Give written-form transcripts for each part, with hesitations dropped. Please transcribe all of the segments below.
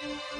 ค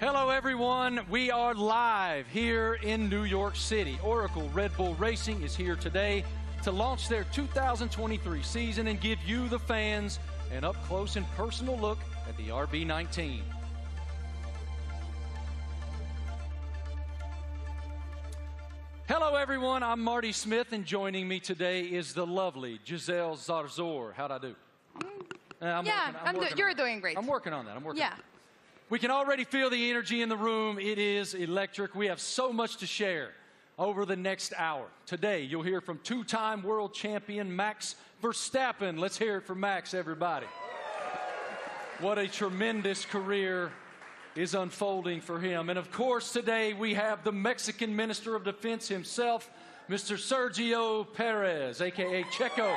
Hello, everyone. We are live here in New York City. Oracle Red Bull Racing is here today to launch their 2023 season and give you, the fans, an up-close and personal look at the RB19. Hello, everyone. I'm Marty Smith, and joining me today is the lovely Giselle Zarzor. How'd I do? You're doing great. I'm working on that. I'm working. Yeah. We can already feel the energy in the room. It is electric. We have so much to share over the next hour. Today, you'll hear from two-time world champion Max Verstappen. Let's hear it for Max, everybody. What a tremendous career is unfolding for him. And of course, today we have the Mexican Minister of Defense himself, Mr. Sergio Perez, a.k.a. Checo.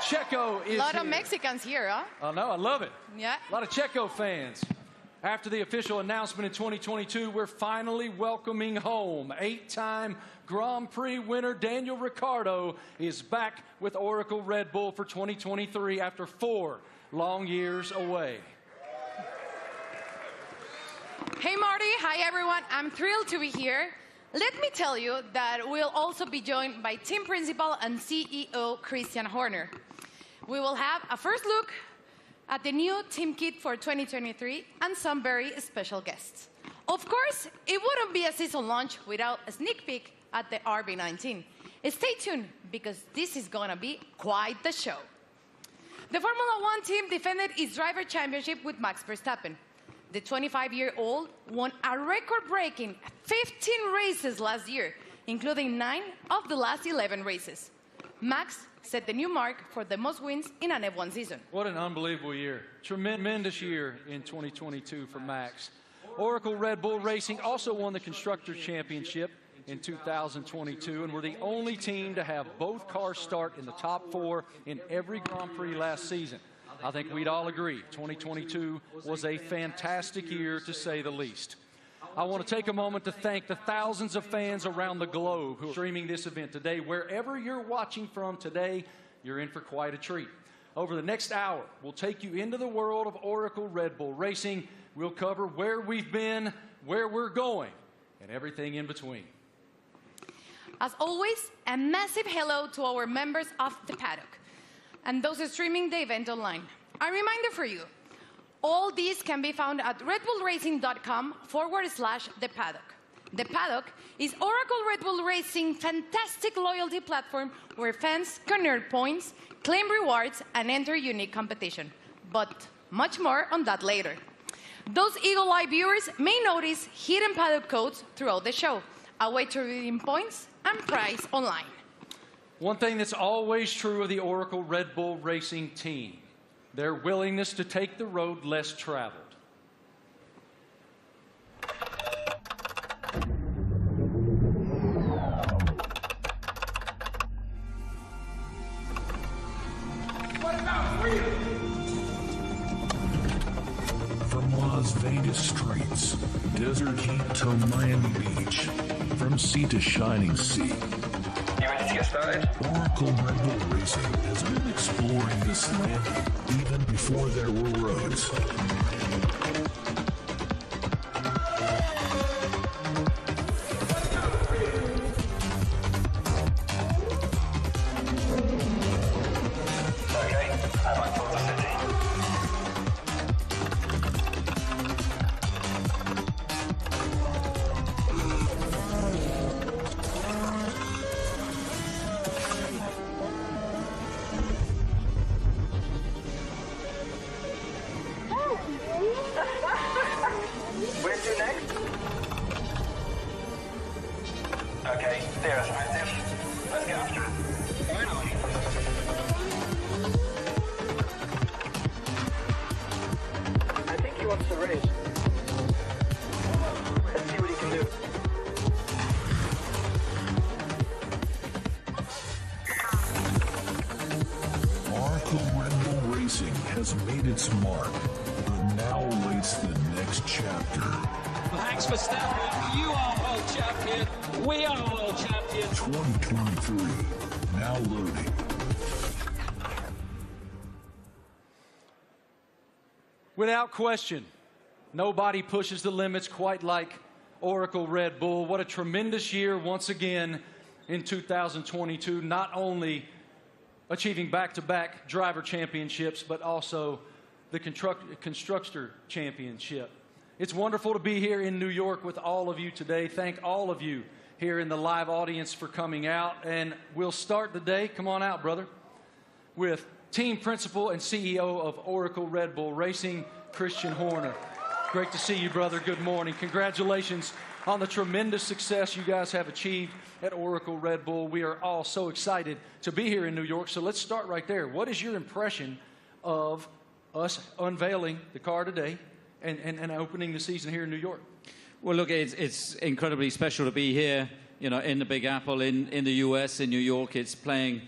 Checo is here. A lot of Mexicans here, huh? I know, I love it. Yeah. A lot of Checo fans. After the official announcement in 2022, we're finally welcoming home. 8-time Grand Prix winner Daniel Ricciardo is back with Oracle Red Bull for 2023 after 4 long years away. Hey, Marty. Hi, everyone. I'm thrilled to be here. Let me tell you that we'll also be joined by team principal and CEO Christian Horner. We will have a first look at the new team kit for 2023 and some very special guests. Of course, it wouldn't be a season launch without a sneak peek at the RB19. Stay tuned, because this is going to be quite the show. The Formula One team defended its driver championship with Max Verstappen. The 25-year-old won a record-breaking 15 races last year, including 9 of the last 11 races. Max set the new mark for the most wins in an F1 season. What an unbelievable year. Tremendous year in 2022 for Max. Oracle Red Bull Racing also won the Constructors' Championship in 2022, and were the only team to have both cars start in the top 4 in every Grand Prix last season. I think we'd all agree 2022 was a fantastic year, to say the least. I want to take a moment to thank the thousands of fans around the globe who are streaming this event today. Wherever you're watching from today, you're in for quite a treat. Over the next hour, we'll take you into the world of Oracle Red Bull Racing. We'll cover where we've been, where we're going, and everything in between. As always, a massive hello to our members of the paddock and those streaming the event online. A reminder for you, All these can be found at redbullracing.com/The Paddock. The Paddock is Oracle Red Bull Racing's fantastic loyalty platform where fans can earn points, claim rewards, and enter unique competition. But much more on that later. Those Eagle Eye viewers may notice hidden paddock codes throughout the show, a way to redeem points and prize online. One thing that's always true of the Oracle Red Bull Racing team, their willingness to take the road less traveled. From Las Vegas streets, desert heat to Miami Beach, from sea to shining sea. You ready to get started? Oracle Red Bull Racing has been exploring this land even before there were roads. Okay, I'm back from the city. Where to next? Okay, there's active. Let's get after it. Finally. I think he wants to race. Let's see what he can do. Oracle Red Bull Racing has made its mark, but now awaits the next chapter. Max Verstappen, you are world champion. We are world champions. 2023, now loading. Without question, nobody pushes the limits quite like Oracle Red Bull. What a tremendous year once again in 2022, not only achieving back-to-back driver championships, but also the Constructor Championship. It's wonderful to be here in New York with all of you today. Thank all of you here in the live audience for coming out. And we'll start the day, come on out, brother, with team principal and CEO of Oracle Red Bull Racing, Christian Horner. Great to see you, brother. Good morning. Congratulations on the tremendous success you guys have achieved at Oracle Red Bull. We are all so excited to be here in New York. So let's start right there. What is your impression of us unveiling the car today and opening the season here in New York? Well, look, it's incredibly special to be here, you know, in the Big Apple, in the U.S., in New York. It's playing,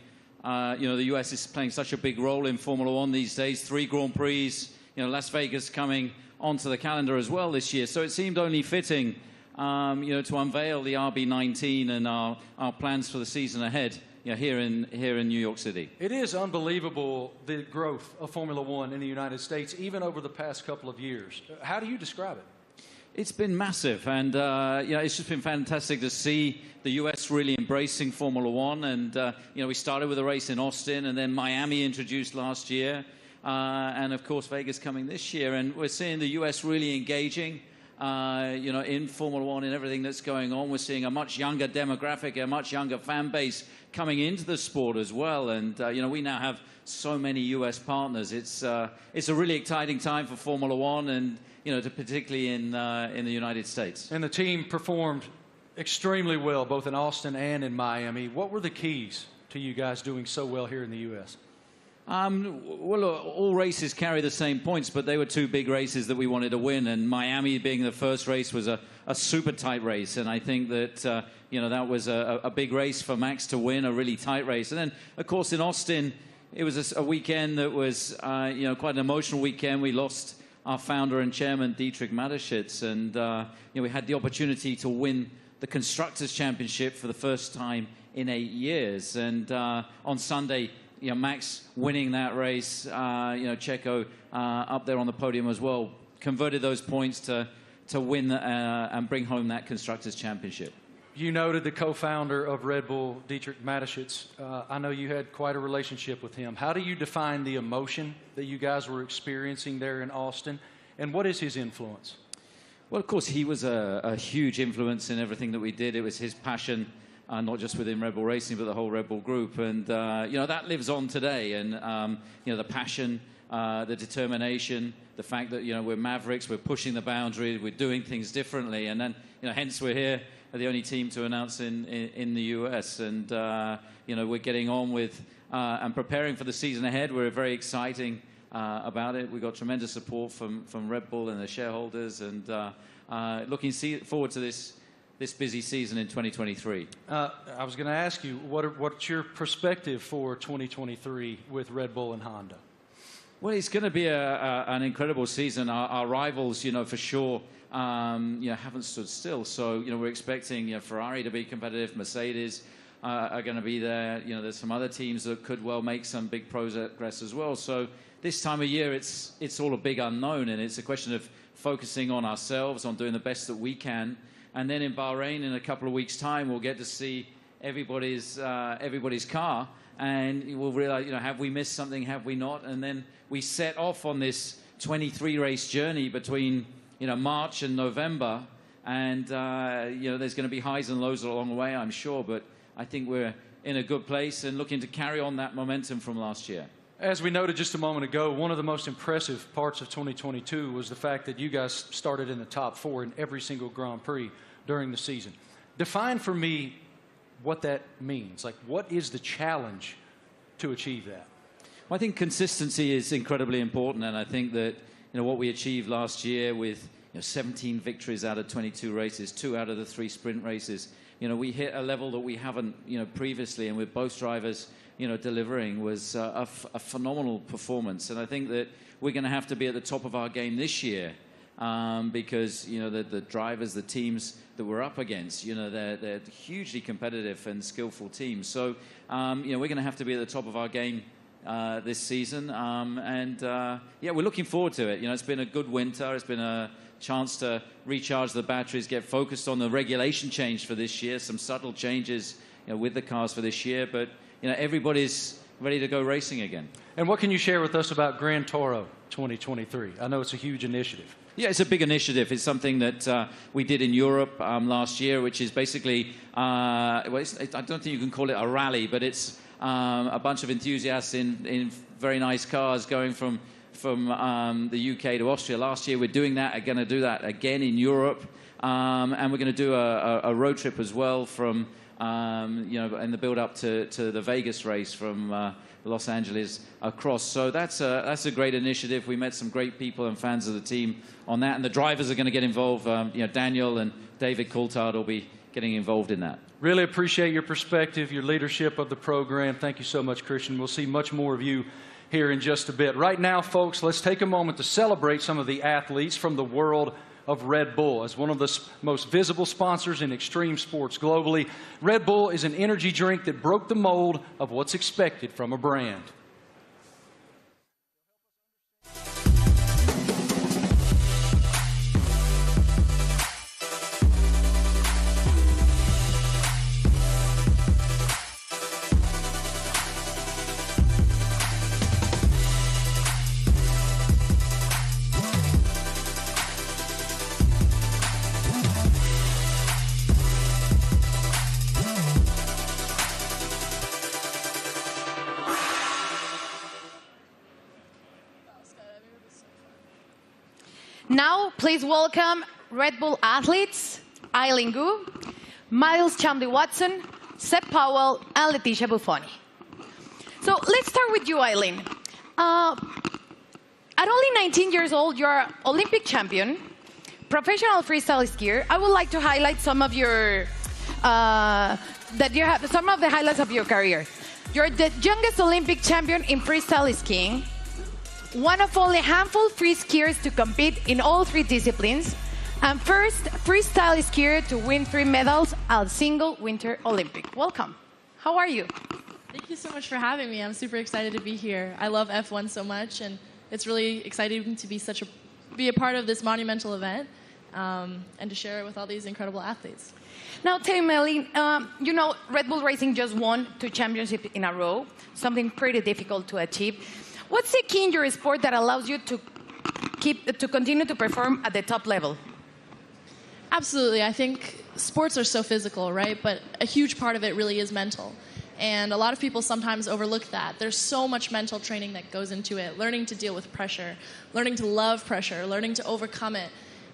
you know, the U.S. is playing such a big role in Formula One these days. 3 Grand Prix, you know, Las Vegas coming onto the calendar as well this year. So it seemed only fitting, you know, to unveil the RB19 and our plans for the season ahead, you know, here in New York City. It is unbelievable, the growth of Formula One in the United States, even over the past couple of years. How do you describe it? It's been massive, and you know, it's just been fantastic to see the U.S. really embracing Formula One. And you know, we started with a race in Austin, and then Miami introduced last year, and of course Vegas coming this year. And we're seeing the U.S. really engaging, you know, in Formula One and everything that's going on. We're seeing a much younger demographic, a much younger fan base coming into the sport as well. And you know, we now have so many U.S. partners. It's a really exciting time for Formula One, and you know, particularly in the United States. And the team performed extremely well, both in Austin and in Miami. What were the keys to you guys doing so well here in the U.S.? Well, all races carry the same points, but they were 2 big races that we wanted to win. And Miami being the first race was a super tight race. And I think that, you know, that was a big race for Max to win, a really tight race. And then, of course, in Austin, it was a weekend that was, you know, quite an emotional weekend. We lost our founder and chairman, Dietrich Mateschitz. And, you know, we had the opportunity to win the Constructors' Championship for the first time in 8 years. And on Sunday, you know, Max winning that race, you know, Checo up there on the podium as well, converted those points to win and bring home that Constructors' Championship. You noted the co-founder of Red Bull, Dietrich Mateschitz. I know you had quite a relationship with him. How do you define the emotion that you guys were experiencing there in Austin, and what is his influence? Well, of course, he was a huge influence in everything that we did. It was his passion, not just within Red Bull Racing, but the whole Red Bull group. And, that lives on today. And, the passion, the determination, the fact that, we're Mavericks, we're pushing the boundary, we're doing things differently. And then, hence we're here, the only team to announce in the US. And, we're getting on with and preparing for the season ahead. We're very exciting about it. We've got tremendous support from Red Bull and their shareholders, and looking forward to this busy season in 2023. I was going to ask you, what's your perspective for 2023 with Red Bull and Honda? Well, it's going to be an incredible season. Our rivals, for sure, haven't stood still. So, we're expecting Ferrari to be competitive. Mercedes are going to be there. There's some other teams that could well make some big progress as well. So this time of year, it's all a big unknown, and it's a question of focusing on ourselves, on doing the best that we can. And then in Bahrain, in a couple of weeks' time, we'll get to see everybody's car, and we'll realize, have we missed something, have we not? And then we set off on this 23-race journey between, March and November, and, there's going to be highs and lows along the way, I'm sure, but I think we're in a good place and looking to carry on that momentum from last year. As we noted just a moment ago, one of the most impressive parts of 2022 was the fact that you guys started in the top 4 in every single Grand Prix during the season. Define for me what that means. Like, what is the challenge to achieve that? Well, I think consistency is incredibly important, and I think that what we achieved last year with 17 victories out of 22 races, 2 out of the 3 sprint races, we hit a level that we haven't previously, and with both drivers delivering was a phenomenal performance. And I think that we're going to have to be at the top of our game this year because, the drivers, the teams that we're up against, they're hugely competitive and skillful teams. So, we're going to have to be at the top of our game this season. We're looking forward to it. It's been a good winter. It's been a chance to recharge the batteries, get focused on the regulation change for this year, some subtle changes with the cars for this year. But everybody's ready to go racing again. And what can you share with us about Gran Toro 2023? I know it's a huge initiative. Yeah, it's a big initiative. It's something that we did in Europe last year, which is basically, I don't think you can call it a rally, but it's a bunch of enthusiasts in very nice cars going from the UK to Austria. Last year, we're doing that. We're going to do that again in Europe. And we're going to do a road trip as well from in the build-up to the Vegas race from Los Angeles across. So that's a great initiative. We met some great people and fans of the team on that, and the drivers are going to get involved. Daniel and David Coulthard will be getting involved in that. Really appreciate your perspective, your leadership of the program. Thank you so much, Christian. We'll see much more of you here in just a bit. Right now, folks, let's take a moment to celebrate some of the athletes from the world of Red Bull. As one of the most visible sponsors in extreme sports globally, Red Bull is an energy drink that broke the mold of what's expected from a brand. Now, please welcome Red Bull athletes, Eileen Gu, Miles Chamley-Watson, Seb Powell, and Leticia Buffoni. So let's start with you, Eileen. At only 19 years old, you're an Olympic champion, professional freestyle skier. I would like to highlight some of your some of the highlights of your career. You're the youngest Olympic champion in freestyle skiing, one of only a handful of free skiers to compete in all 3 disciplines, and first freestyle skier to win 3 medals at a single Winter Olympic. Welcome. How are you? Thank you so much for having me. I'm super excited to be here. I love F1 so much, and it's really exciting to be a part of this monumental event. and to share it with all these incredible athletes. Now, tell me, Melly, you know, Red Bull Racing just won 2 championships in a row, something pretty difficult to achieve. What's the key in your sport that allows you to continue to perform at the top level? Absolutely. I think sports are so physical, right? But a huge part of it really is mental. And a lot of people sometimes overlook that. There's so much mental training that goes into it, learning to deal with pressure, learning to love pressure, learning to overcome it,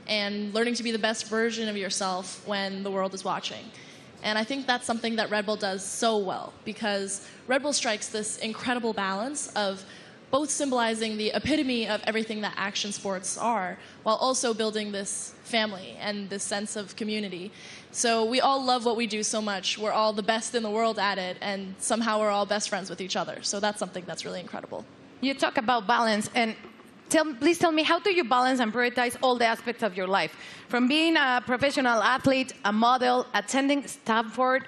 and learning to be the best version of yourself when the world is watching. And I think that's something that Red Bull does so well, because Red Bull strikes this incredible balance of both symbolizing the epitome of everything that action sports are, while also building this family and this sense of community. So we all love what we do so much. We're all the best in the world at it, and somehow we're all best friends with each other. So that's something that's really incredible. You talk about balance, and please tell me, how do you balance and prioritize all the aspects of your life? From being a professional athlete, a model, attending Stanford,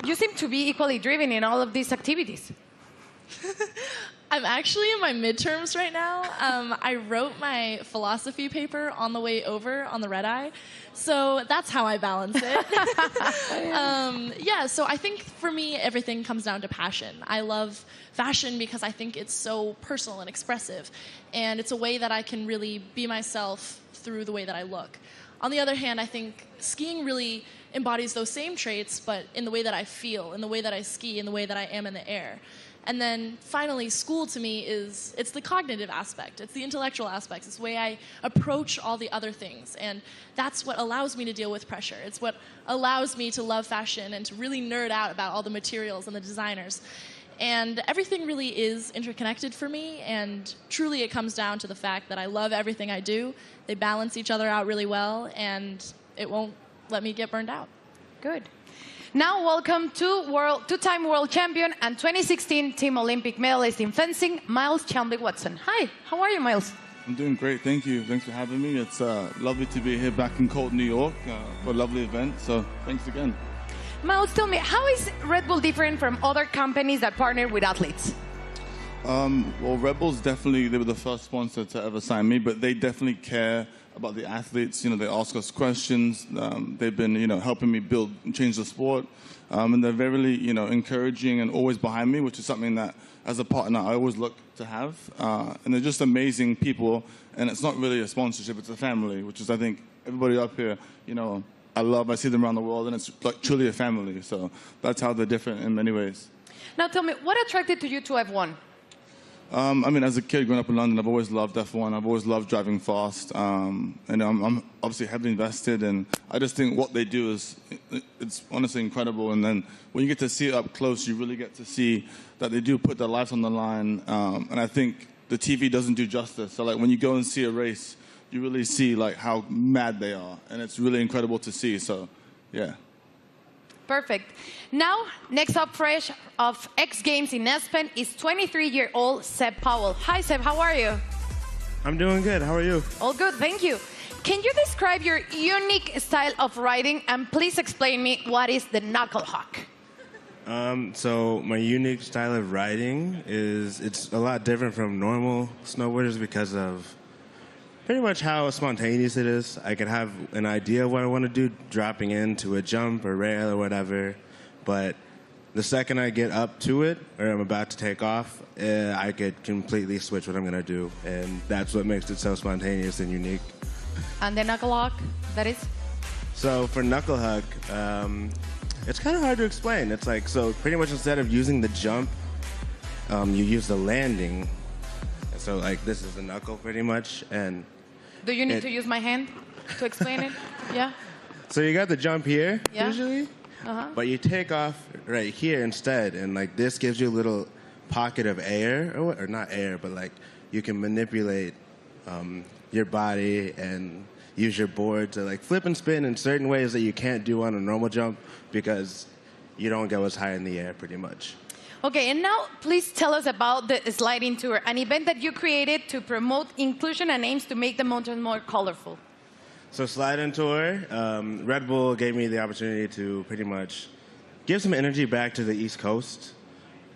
you seem to be equally driven in all of these activities. I'm actually in my midterms right now. I wrote my philosophy paper on the way over on the red eye, so that's how I balance it. Yeah, so I think for me, everything comes down to passion. I love fashion because I think it's so personal and expressive, and it's a way that I can really be myself through the way that I look. On the other hand, I think skiing really embodies those same traits, but in the way that I feel, in the way that I ski, in the way that I am in the air. And then finally, school to me it's the cognitive aspect. It's the intellectual aspects. It's the way I approach all the other things. And that's what allows me to deal with pressure. It's what allows me to love fashion and to really nerd out about all the materials and the designers. And everything really is interconnected for me. And truly it comes down to the fact that I love everything I do. They balance each other out really well, and it won't let me get burned out. Good. Now, welcome to two-time world champion and 2016 Team Olympic medalist in fencing, Miles Chambliss-Watson. Hi, how are you, Miles? I'm doing great, thank you. Thanks for having me. It's lovely to be here back in cold New York for a lovely event, so thanks again. Miles, tell me, how is Red Bull different from other companies that partner with athletes? Well, Red Bull's definitely, they were the first sponsor to ever sign me, but they definitely care about the athletes. You know, they ask us questions. They've been, helping me build and change the sport. And they're very, encouraging and always behind me, which is something that, as a partner, I always look to have. And they're just amazing people. And it's not really a sponsorship, it's a family, which is, I think, everybody up here, I see them around the world, and it's like truly a family. So that's how they're different in many ways. Now tell me, what attracted you to F1? As a kid growing up in London, I've always loved F1. I've always loved driving fast. And I'm obviously heavily invested, and I just think what they do it's honestly incredible. And then when you get to see it up close, you really get to see that they do put their lives on the line. And I think the TV doesn't do justice. So like when you go and see a race, you really see like how mad they are. And it's really incredible to see. So, yeah. Perfect. Now, next up fresh of X Games in Aspen is 23-year-old Seb Powell. Hi, Seb. How are you? I'm doing good. How are you? All good. Thank you. Can you describe your unique style of riding, and please explain me what is the knuckle hawk? So my unique style of riding it's a lot different from normal snowboarders because of pretty much how spontaneous it is. I can have an idea of what I want to do, dropping into a jump or rail or whatever, but the second I get up to it, or I'm about to take off, I could completely switch what I'm going to do, and that's what makes it so spontaneous and unique. And the knuckle hawk, that is? So for knuckle hawk, it's kind of hard to explain. It's like, so pretty much instead of using the jump, you use the landing. So like this is the knuckle pretty much, and do you need to use my hand to explain it? Yeah. So you got the jump here, usually, but you take off right here instead, and like this gives you a little pocket of air, or not air, but like you can manipulate your body and use your board to like flip and spin in certain ways that you can't do on a normal jump because you don't go as high in the air pretty much. Okay, and now please tell us about the sliding tour, an event that you created to promote inclusion and aims to make the mountain more colorful. So sliding tour, Red Bull gave me the opportunity to pretty much give some energy back to the East Coast.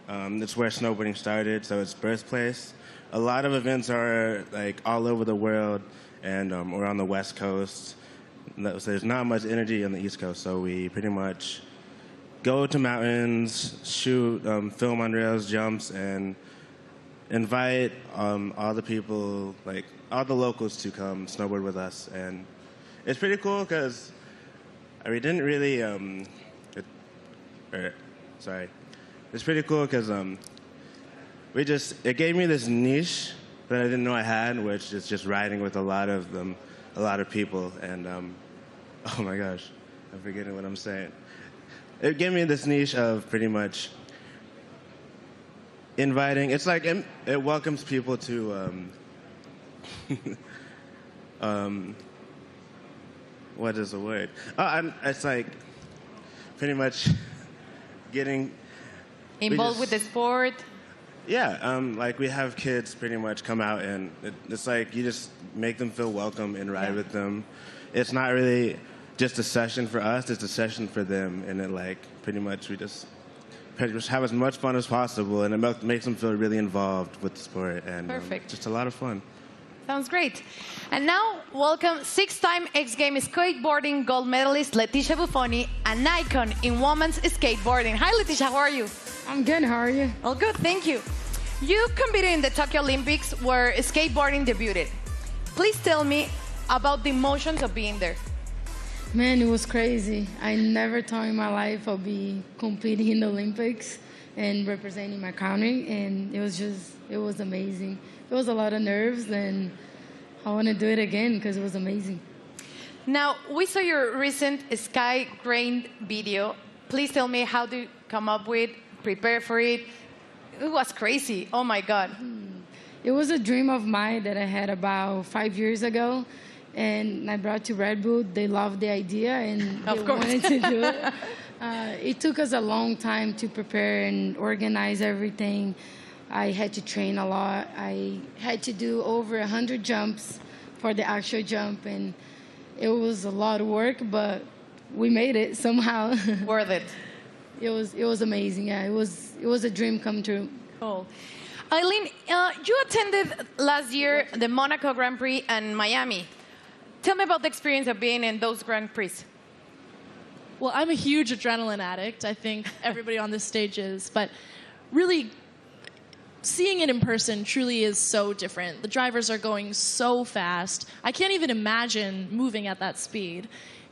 That's where snowboarding started, so it's birthplace. A lot of events are like all over the world, and we're on the West Coast. So there's not much energy on the East Coast, so we pretty much go to mountains, shoot, film on rails, jumps, and invite all the people, like all the locals, to come snowboard with us. And it's pretty cool because we didn't really. It's pretty cool because it gave me this niche that I didn't know I had, which is just riding with a lot of people. And oh my gosh, I'm forgetting what I'm saying. It gave me this niche of pretty much inviting. It's like it welcomes people to. What is the word? It's like pretty much getting involved with the sport. Yeah, like we have kids pretty much come out, and it's like you just make them feel welcome and ride with them. It's not really just a session for us, it's a session for them, and it like pretty much we just have as much fun as possible, and it makes them feel really involved with the sport, and just a lot of fun. Sounds great. And now, welcome 6-time X Games skateboarding gold medalist Leticia Buffoni, an icon in women's skateboarding. Hi, Leticia, how are you? I'm good, how are you? All good, thank you. You competed in the Tokyo Olympics where skateboarding debuted. Please tell me about the emotions of being there. Man, it was crazy. I never thought in my life I'd be competing in the Olympics and representing my country, and it was amazing. It was a lot of nerves, and I want to do it again because it was amazing. Now, we saw your recent Sky Grain video. Please tell me how to come up with, prepare for it. It was crazy. Oh, my God. It was a dream of mine that I had about 5 years ago, and I brought to Red Bull. They loved the idea, and they wanted to do it. It took us a long time to prepare and organize everything. I had to train a lot. I had to do over 100 jumps for the actual jump, and it was a lot of work, but we made it somehow. Worth it. It was amazing. Yeah, it was a dream come true. Cool. Eileen, you attended last year the Monaco Grand Prix and Miami. Tell me about the experience of being in those Grand Prix. Well, I'm a huge adrenaline addict. I think everybody on this stage is, but really seeing it in person truly is so different. The drivers are going so fast. I can't even imagine moving at that speed.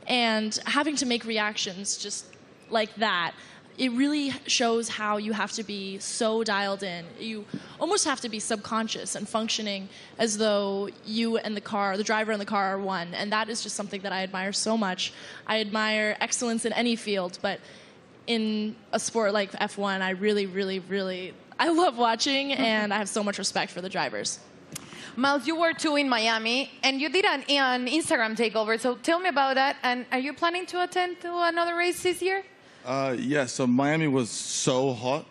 And having to make reactions just like that, it really shows how you have to be so dialed in. You almost have to be subconscious and functioning as though you and the driver and the car are one. And that is just something that I admire so much. I admire excellence in any field, but in a sport like F1, I really I love watching, and I have so much respect for the drivers. Miles, you were too in Miami, and you did an Instagram takeover. So tell me about that. And are you planning to attend to another race this year? Yeah, so Miami was so hot.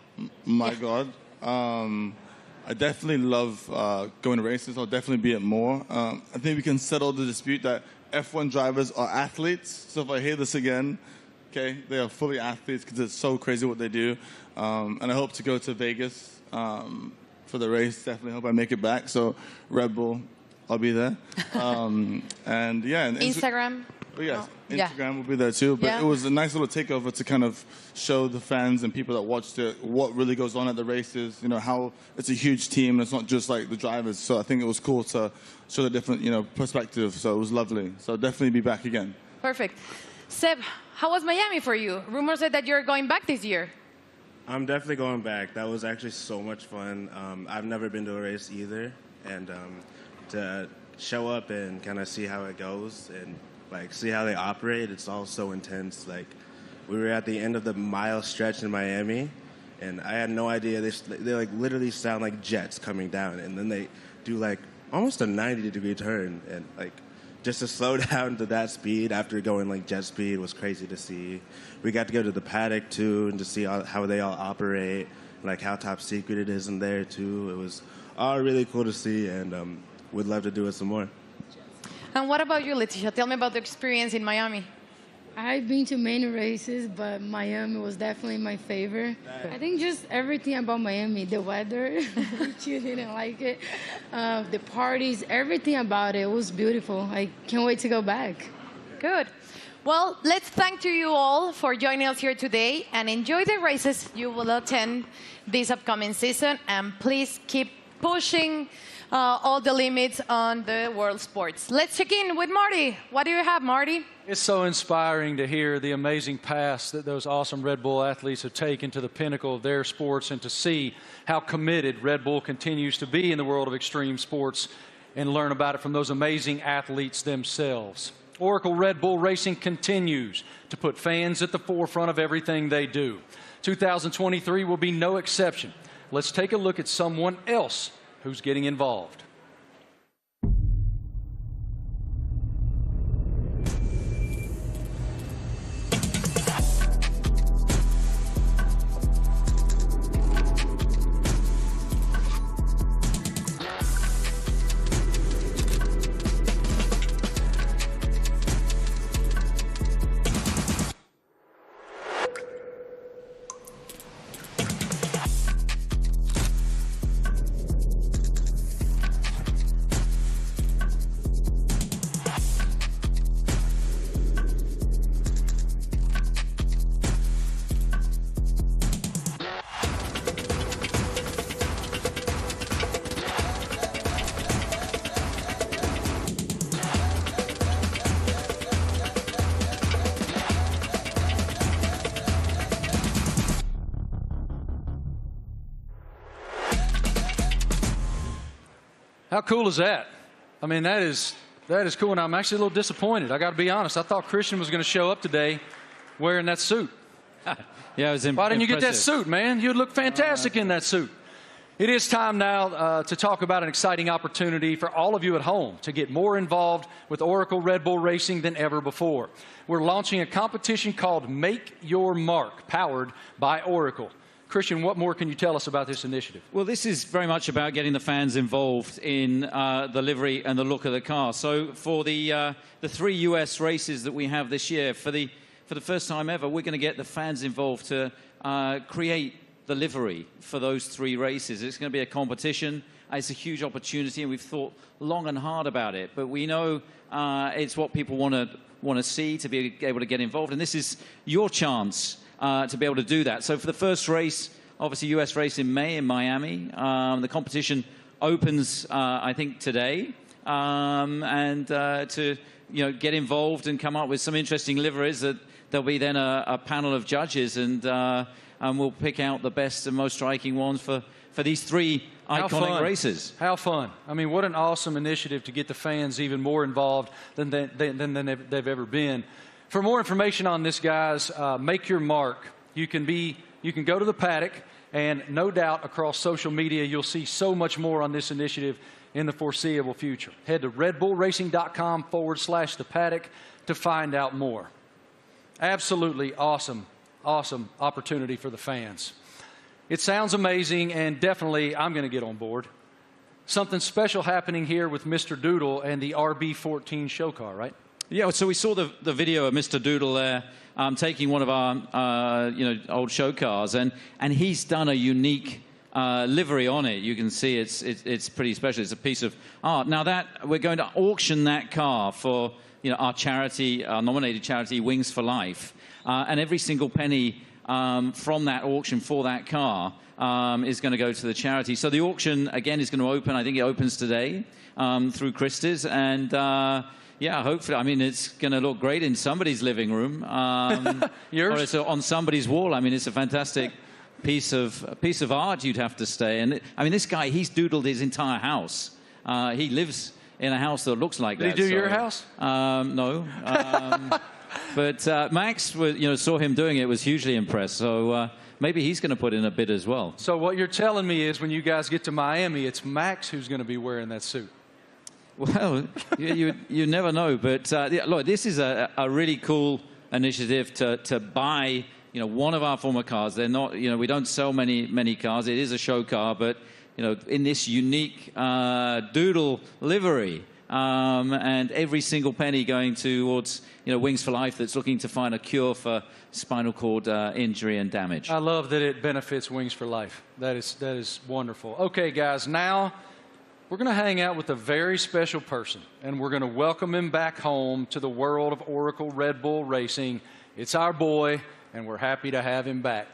My God. I definitely love going to races. I'll definitely be at more. I think we can settle the dispute that F1 drivers are athletes. So if I hear this again, okay, they are fully athletes because it's so crazy what they do. And I hope to go to Vegas for the race. Definitely hope I make it back. So Red Bull, I'll be there. And yeah. And Instagram? Oh, yes, Instagram will be there too. But it was a nice little takeover to kind of show the fans and people that watched it what really goes on at the races. You know, how it's a huge team and it's not just like the drivers. So I think it was cool to show the different, perspective. So it was lovely. So I'll definitely be back again. Perfect. Seb, how was Miami for you? Rumors said that you're going back this year. I'm definitely going back. That was actually so much fun. I've never been to a race either. And to show up and kind of see how it goes and see how they operate, it's all so intense. We were at the end of the mile stretch in Miami, and I had no idea. They literally sound like jets coming down, and then they do almost a 90-degree turn, and just to slow down to that speed after going jet speed was crazy to see. We got to go to the paddock too, and to see how they all operate, how top secret it is in there too. It was all really cool to see, and would love to do it some more. And what about you, Leticia? Tell me about the experience in Miami. I've been to many races, but Miami was definitely my favorite. I think just everything about Miami, the weather, which you didn't like it, the parties, everything about it was beautiful. I can't wait to go back. Good. Well, let's thank to you all for joining us here today and enjoy the races you will attend this upcoming season. And please keep pushing all the limits on the world sports. Let's check in with Marty. What do you have, Marty? It's so inspiring to hear the amazing paths that those awesome Red Bull athletes have taken to the pinnacle of their sports, and to see how committed Red Bull continues to be in the world of extreme sports and learn about it from those amazing athletes themselves. Oracle Red Bull Racing continues to put fans at the forefront of everything they do. 2023 will be no exception. Let's take a look at someone else who's getting involved. How cool is that? I mean, that is cool, and I'm actually a little disappointed. I got to be honest. I thought Christian was going to show up today wearing that suit. Yeah, it was Why didn't you get that suit, man? You'd look fantastic in that suit. It is time now to talk about an exciting opportunity for all of you at home to get more involved with Oracle Red Bull Racing than ever before. We're launching a competition called Make Your Mark, powered by Oracle. Christian, what more can you tell us about this initiative? Well, this is very much about getting the fans involved in the livery and the look of the car. So for the 3 US races that we have this year, for the first time ever, we're going to get the fans involved to create the livery for those 3 races. It's going to be a competition. It's a huge opportunity, and we've thought long and hard about it. But we know it's what people want to see, to be able to get involved. And this is your chance to be able to do that. So for the first race, obviously US race in May in Miami, the competition opens, I think, today. And to get involved and come up with some interesting liveries, that there'll be then a panel of judges, and we'll pick out the best and most striking ones for these 3 iconic races. How fun. I mean, what an awesome initiative to get the fans even more involved than they've ever been. For more information on this, guys, Make Your Mark. You can go to the paddock, and no doubt across social media you'll see so much more on this initiative in the foreseeable future. Head to redbullracing.com/the paddock to find out more. Absolutely awesome opportunity for the fans. It sounds amazing, and definitely I'm going to get on board. Something special happening here with Mr. Doodle and the RB19 show car, right? Yeah, so we saw the video of Mr. Doodle there taking one of our old show cars, and he's done a unique livery on it. You can see it's pretty special. It's a piece of art. Now that we're going to auction that car for our charity, our nominated charity, Wings for Life, and every single penny from that auction for that car is going to go to the charity. So the auction again is going to open. I think it opens today through Christie's, and yeah, hopefully. I mean, it's going to look great in somebody's living room. Yours? Or it's on somebody's wall. I mean, it's a fantastic piece of art, you'd have to say. And I mean, this guy, he's doodled his entire house. He lives in a house that looks like that. Did he do your house? No. But Max, saw him doing it, was hugely impressed. So maybe he's going to put in a bid as well. So what you're telling me is when you guys get to Miami, it's Max who's going to be wearing that suit. Well, you never know. But look, this is a really cool initiative to buy one of our former cars. They're not, we don't sell many cars. It is a show car, but in this unique doodle livery, and every single penny going towards Wings for Life, that's looking to find a cure for spinal cord injury and damage. I love that it benefits Wings for Life. That is wonderful. Okay, guys, now we're going to hang out with a very special person, and we're going to welcome him back home to the world of Oracle Red Bull Racing. It's our boy, and we're happy to have him back.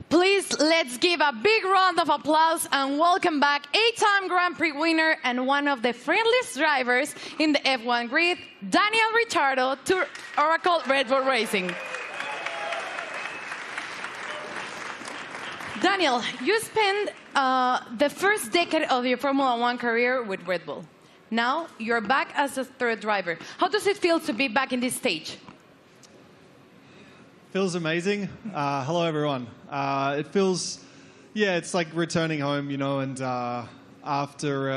Please, let's give a big round of applause and welcome back 8-time Grand Prix winner and one of the friendliest drivers in the F1 grid, Daniel Ricciardo, to Oracle Red Bull Racing. Daniel, you spent the first decade of your Formula One career with Red Bull. Now you're back as a third driver. How does it feel to be back in this stage? Feels amazing. Hello, everyone. It feels, yeah, it's like returning home, you know, and after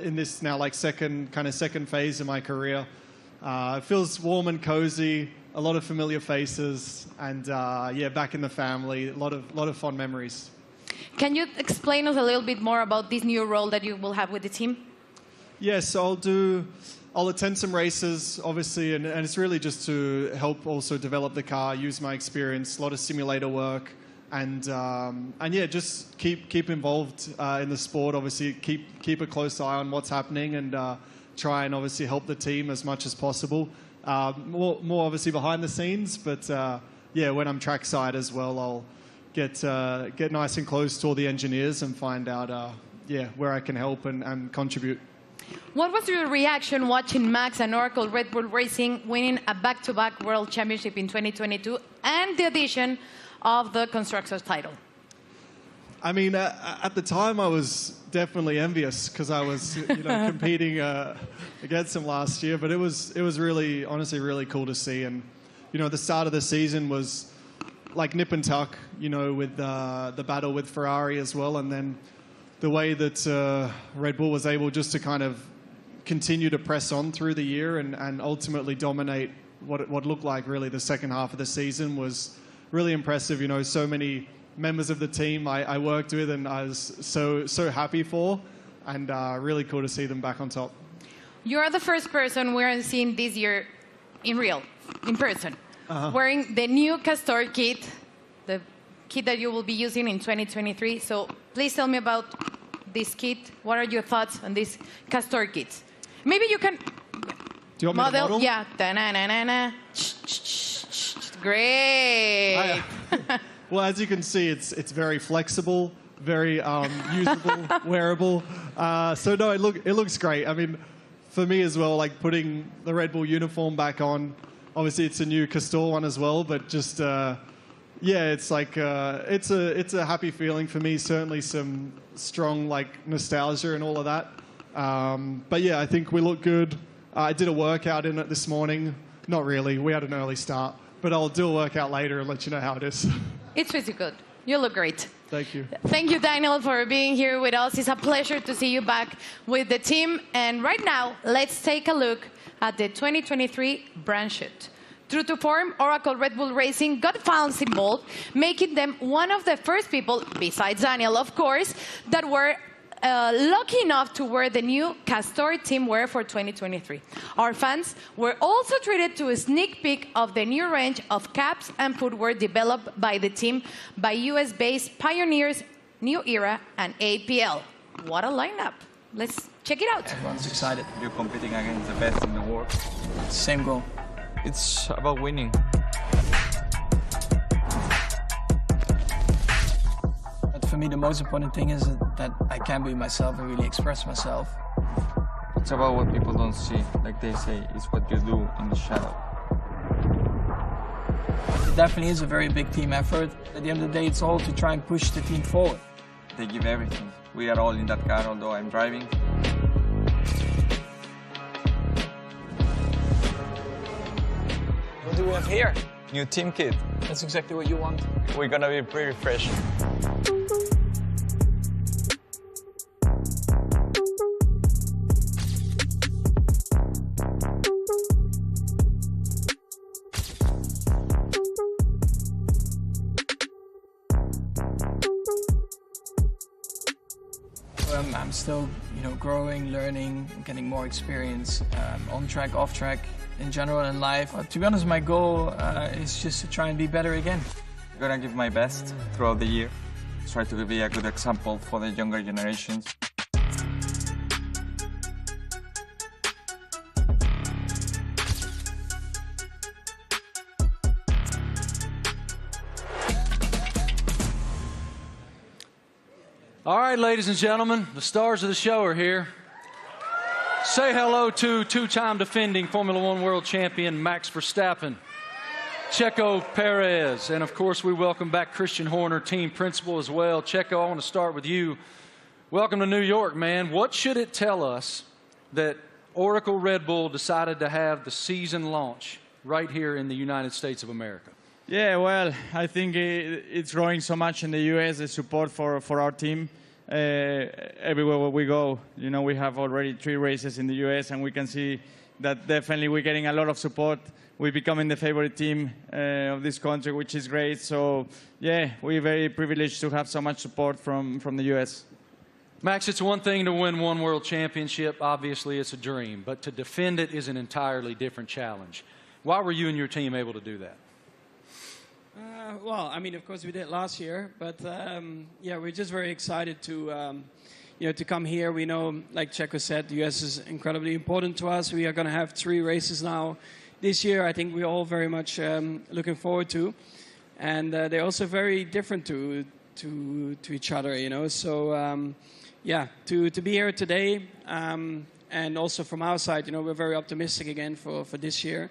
in this now like second phase of my career, it feels warm and cozy, a lot of familiar faces, and yeah, back in the family, a lot of fond memories. Can you explain us a little bit more about this new role that you will have with the team? Yes, I'll attend some races, obviously, and it's really just to help also develop the car, use my experience, a lot of simulator work, and yeah, just keep involved in the sport. Obviously, keep a close eye on what's happening, and try and obviously help the team as much as possible. More obviously behind the scenes, but yeah, when I'm trackside as well, I'll get nice and close to all the engineers and find out yeah, where I can help and contribute. What was your reaction watching Max and Oracle Red Bull Racing winning a back-to-back World Championship in 2022 and the addition of the Constructors title? I mean, at the time, I was definitely envious because I was, you know, competing against them last year. But it was really, honestly, really cool to see. And you know, the start of the season was like nip and tuck, you know, with the battle with Ferrari as well, and then the way that Red Bull was able just to kind of continue to press on through the year and ultimately dominate what looked like really the second half of the season was really impressive. You know, so many members of the team I worked with and I was so happy for, and really cool to see them back on top. You're the first person we're seeing this year in person, wearing the new Castor kit, the kit that you will be using in 2023. So please tell me about this kit. What are your thoughts on this Castor kit? Maybe you can Do you want me to model? Yeah. Da-na-na-na-na. Great. Well, as you can see, it's very flexible, very usable, wearable. So no, it looks great. I mean, for me as well, like putting the Red Bull uniform back on. Obviously, it's a new Castor one as well, but just yeah, it's like it's a happy feeling for me. Certainly some strong like nostalgia and all of that. But yeah, I think we look good. I did a workout in it this morning. Not really. We had an early start, but I'll do a workout later and let you know how it is. It's pretty good. You look great. Thank you. Thank you, Daniel, for being here with us. It's a pleasure to see you back with the team. And right now, let's take a look at the 2023 brand shoot. True to form, Oracle Red Bull Racing got fans involved, making them one of the first people, besides Daniel, of course, that were lucky enough to wear the new Castor team wear for 2023. Our fans were also treated to a sneak peek of the new range of caps and footwear developed by the team by US-based pioneers New Era and APL. What a lineup. Let's check it out. Everyone's excited. You're competing against the best in the world. Same goal. It's about winning. But for me, the most important thing is that I can be myself and really express myself. It's about what people don't see. Like they say, it's what you do in the shadow. It definitely is a very big team effort. At the end of the day, it's all to try and push the team forward. They give everything. We are all in that car, although I'm driving. What do we have here? New team kit. That's exactly what you want. We're gonna be pretty fresh. I'm still, growing, learning, getting more experience on track, off track, in general in life. To be honest, my goal is just to try and be better again. I'm gonna give my best throughout the year. Try to be a good example for the younger generations. All right, ladies and gentlemen, the stars of the show are here. Say hello to two-time defending Formula One world champion Max Verstappen, Checo Perez, and of course we welcome back Christian Horner, team principal as well. Checo, I want to start with you. Welcome to New York, man. What should it tell us that Oracle Red Bull decided to have the season launch right here in the United States of America? Yeah, well, I think it's growing so much in the U.S., the support for our team. Everywhere where we go, we have already 3 races in the U.S., and we can see that definitely we're getting a lot of support. We're becoming the favorite team of this country, which is great. So, yeah, we're very privileged to have so much support from the U.S. Max, it's one thing to win one world championship. Obviously, it's a dream. But to defend it is an entirely different challenge. Why were you and your team able to do that? Well, I mean, of course we did last year, but yeah, we're just very excited to, to come here. We know, like Checo said, the US is incredibly important to us. We are going to have 3 races now this year. I think we're all very much looking forward to, and they're also very different to each other, So, yeah, to be here today, and also from our side, we're very optimistic again for this year,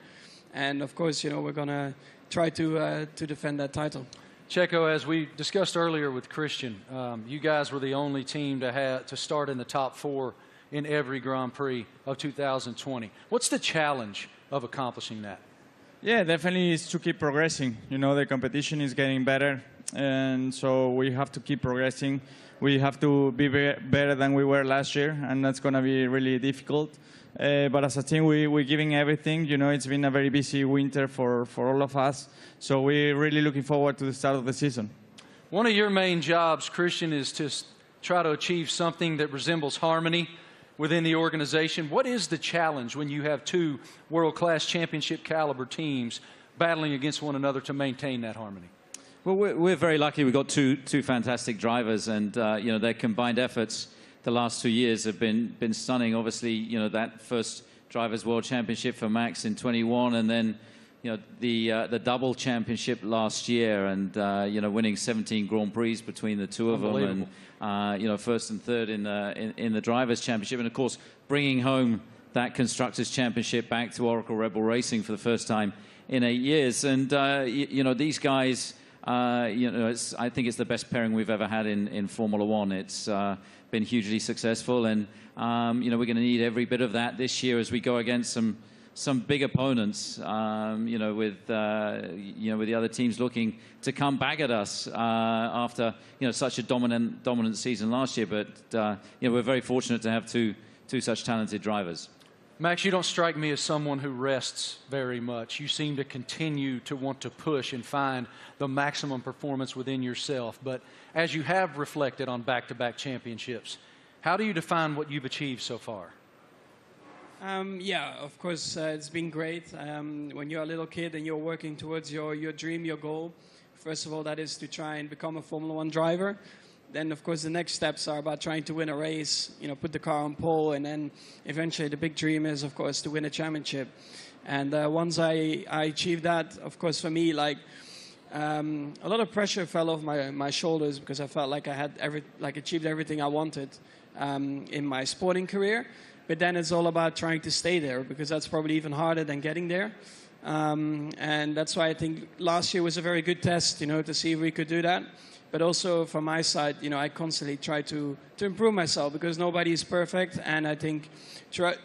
and of course, we're going to try to defend that title. Checo, as we discussed earlier with Christian, you guys were the only team to start in the top 4 in every Grand Prix of 2020. What's the challenge of accomplishing that? Yeah, definitely is to keep progressing. The competition is getting better, and so we have to keep progressing. We have to be better than we were last year, and that's going to be really difficult. But as a team, we're giving everything. It's been a very busy winter for all of us. So we're really looking forward to the start of the season. One of your main jobs, Christian, is to try to achieve something that resembles harmony within the organization. What is the challenge when you have 2 world-class championship caliber teams battling against one another to maintain that harmony? Well, we're very lucky. We've got two fantastic drivers, and their combined efforts the last 2 years have been stunning. Obviously, that first Drivers' World Championship for Max in 21, and then the double championship last year, and winning 17 Grand Prix between the 2 of them, and first and third in the Drivers' Championship, and of course bringing home that Constructors' Championship back to Oracle Red Bull Racing for the first time in 8 years. And these guys, I think it's the best pairing we've ever had in Formula One. It's been hugely successful, and we're going to need every bit of that this year as we go against some big opponents. With the other teams looking to come back at us after such a dominant season last year. But we're very fortunate to have two such talented drivers. Max, you don't strike me as someone who rests very much. You seem to continue to want to push and find the maximum performance within yourself. But as you have reflected on back-to-back championships, how do you define what you've achieved so far? Yeah, of course, it's been great. When you're a little kid and you're working towards your dream, your goal, first of all, that is to try and become a Formula One driver. Then, of course, the next steps are about trying to win a race, put the car on pole, and then eventually the big dream is, of course, to win a championship. And once I achieved that, of course, for me, a lot of pressure fell off my shoulders because I felt like I had achieved everything I wanted in my sporting career. But then it's all about trying to stay there, because that's probably even harder than getting there. And that's why I think last year was a very good test, to see if we could do that. But also from my side, I constantly try to improve myself, because nobody is perfect. And I think throughout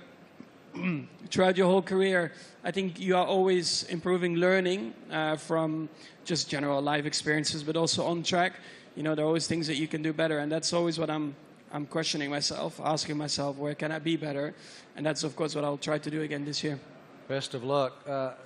your whole career, I think you are always improving, learning from just general life experiences, but also on track. There are always things that you can do better. And that's always what I'm questioning myself, asking myself, where can I be better? And that's, of course, what I'll try to do again this year. Best of luck. A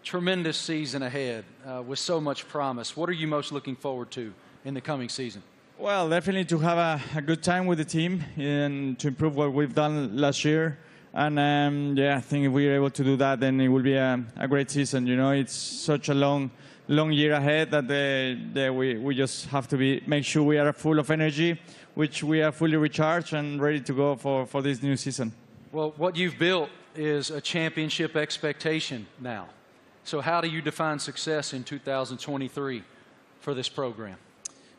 tremendous season ahead with so much promise. What are you most looking forward to in the coming season? Well, definitely to have a good time with the team and to improve what we've done last year. And yeah, I think if we're able to do that, then it will be a great season. You know, it's such a long year ahead that we just have to make sure we are full of energy, which we are fully recharged and ready to go for this new season. Well, what you've built is a championship expectation now. So how do you define success in 2023 for this program?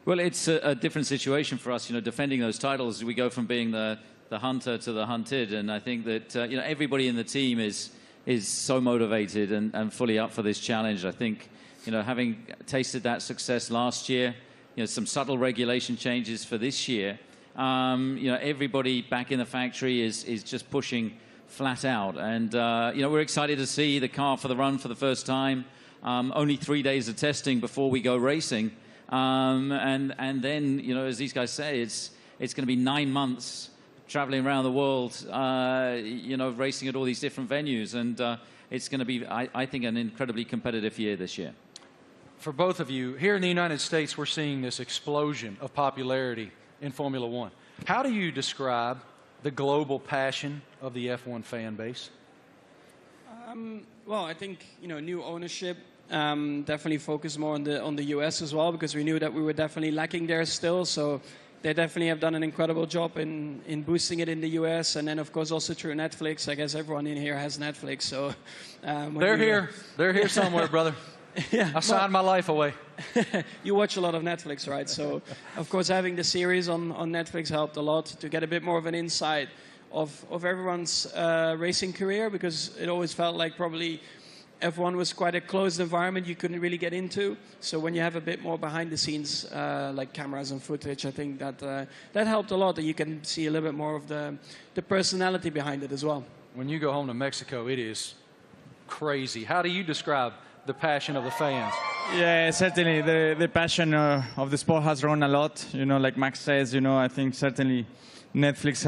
Well, it's a different situation for us. You know, defending those titles, we go from being the hunter to the hunted, and I think that you know, everybody in the team is so motivated and fully up for this challenge. I think, you know, having tasted that success last year, you know, some subtle regulation changes for this year, you know, everybody back in the factory is just pushing flat out, and you know, we're excited to see the car for the run for the first time. Only 3 days of testing before we go racing. And then, you know, as these guys say, it's going to be 9 months traveling around the world, you know, racing at all these different venues. And it's going to be, I think, an incredibly competitive year this year. For both of you, here in the United States, we're seeing this explosion of popularity in Formula One. How do you describe the global passion of the F1 fan base? Well, I think, you know, new ownership. Definitely focus more on the US as well, because we knew that we were definitely lacking there still. So they definitely have done an incredible job in boosting it in the US, and then of course also through Netflix. I guess everyone in here has Netflix, so they're here somewhere, brother. Yeah, I signed my life away. You watch a lot of Netflix, right? So of course having the series on Netflix helped a lot to get a bit more of an insight of everyone's racing career, because it always felt like probably F1 was quite a closed environment you couldn't really get into. So when you have a bit more behind the scenes, like cameras and footage, I think that helped a lot, that you can see a little bit more of the personality behind it as well. When you go home to Mexico, it is crazy. How do you describe the passion of the fans? Yeah, certainly the passion of the sport has grown a lot. You know, like Max says, you know, I think certainly Netflix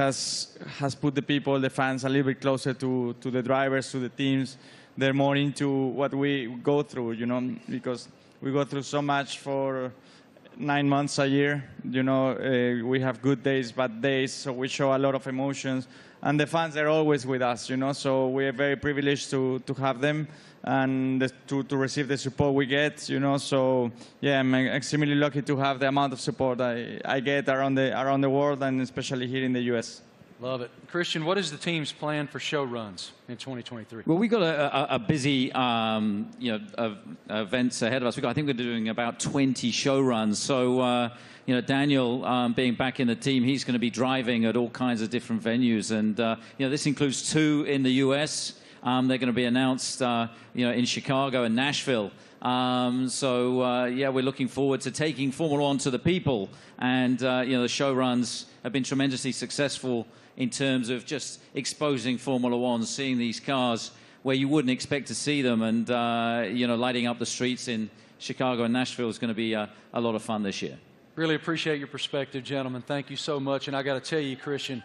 has put the people, the fans, a little bit closer to the drivers, to the teams. They're more into what we go through, you know, because we go through so much for 9 months a year. You know, we have good days, bad days, so we show a lot of emotions. And the fans are always with us, you know, so we are very privileged to have them and to receive the support we get, you know. So, yeah, I'm extremely lucky to have the amount of support I get around the world, and especially here in the US. Love it. Christian, what is the team's plan for show runs in 2023? Well, we've got a busy, you know, events ahead of us. I think we're doing about 20 show runs. So, you know, Daniel, being back in the team, he's going to be driving at all kinds of different venues. And, you know, this includes 2 in the US. They're going to be announced, you know, in Chicago and Nashville. So, yeah, we're looking forward to taking Formula One to the people. And, you know, the show runs have been tremendously successful in terms of just exposing Formula One, seeing these cars where you wouldn't expect to see them, and you know, lighting up the streets in Chicago and Nashville is going to be a lot of fun this year. Really appreciate your perspective, gentlemen. Thank you so much. And I got to tell you, Christian,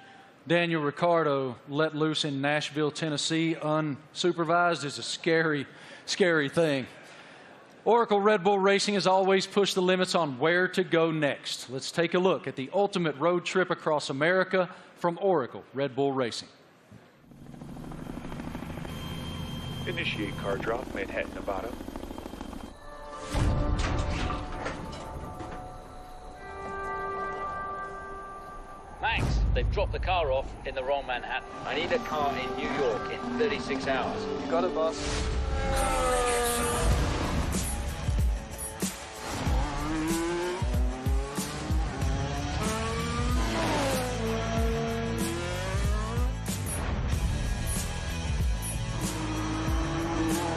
Daniel Ricciardo let loose in Nashville, Tennessee, unsupervised is a scary, scary thing. Oracle Red Bull Racing has always pushed the limits on where to go next. Let's take a look at the ultimate road trip across America from Oracle Red Bull Racing. Initiate car drop, Manhattan, Nevada. Max, they've dropped the car off in the wrong Manhattan. I need a car in New York in 36 hours. You got it, boss.